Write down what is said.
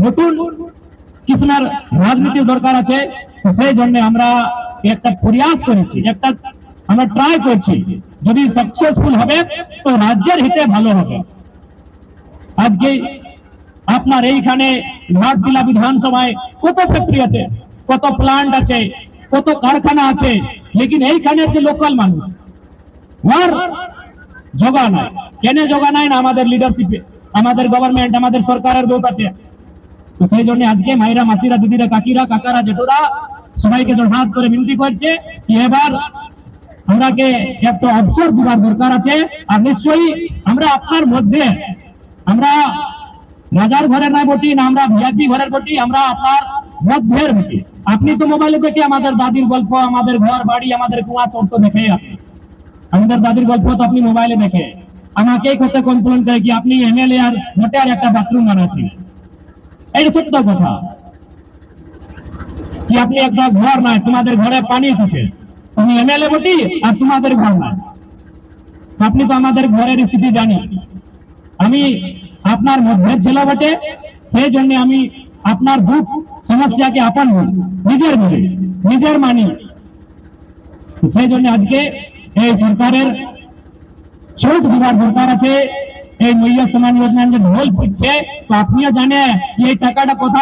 নতুন কিসমের রাজনীতির দরকার আছে। সেই জন্য আমরা একটা প্রয়াস করেছি, একটা আমরা ট্রাই করছি, যদি সাকসেসফুল হবে তো রাজ্যের হিতে ভালো হবে। আজকে আপনার এইখানে ঘাটশিলা বিধানসভায় কত ফ্যাক্টরি আছে, কত প্লান্ট আছে, কত কারখানা আছে, লেকিন এইখানে যে লোকাল মানুষ ওর জোগা নাই। কেন জোগা নাই না? আমাদের লিডারশিপে, আমাদের গভর্নমেন্ট, আমাদের সরকারের দোষ আছে। তো সেই জন্য আজকে মায়েরা, মাসিরা, দিদিরা, কাকিরা, কাকারা, জেঠুরা সবাইকে হাত করে বিনতি করছে কি এবার আমরাকে একটা অবসর দেওয়ার দরকার আছে। আর নিশ্চয়ই আমরা আপনার মধ্যে, আমরা রাজার ঘরে নাই বটি না, আমরা ভিআইপি ঘরের বটি, আমরা আপনার মধ্যের বটি। আপনি তো মোবাইলে দেখে আমাদের দাদির গল্প, আমাদের ঘর বাড়ি, আমাদের কুয়া চর্ত দেখে, আমাদের দাদির গল্প তো আপনি মোবাইলে দেখে আমাকেই কত কমপ্লেন করে কি আপনি এমএলএ আর ভোটার একটা বাথরুম বানাচ্ছেন। এই সত্য কথা কি আপনি একটা ঘর নাই, তোমাদের ঘরে পানি থাকে, তুমি এমএলএ বটি আর তোমাদের ঘর নাই। আপনি তো আমাদের ঘরের স্থিতি জানি। আমি আপনার মধ্যে ছেলে বটে, সেই জন্য আমি আপনার দুঃখ সমস্যাকে আপন নিজের বলে, নিজের মানি। সেই জন্য আজকে এই সরকারের ছুট দেওয়ার দরকার আছে। এই মহিলা সমান যোজনা যে ঢোল পিটছে, তো আপনিও জানে এই টাকাটা কোথায়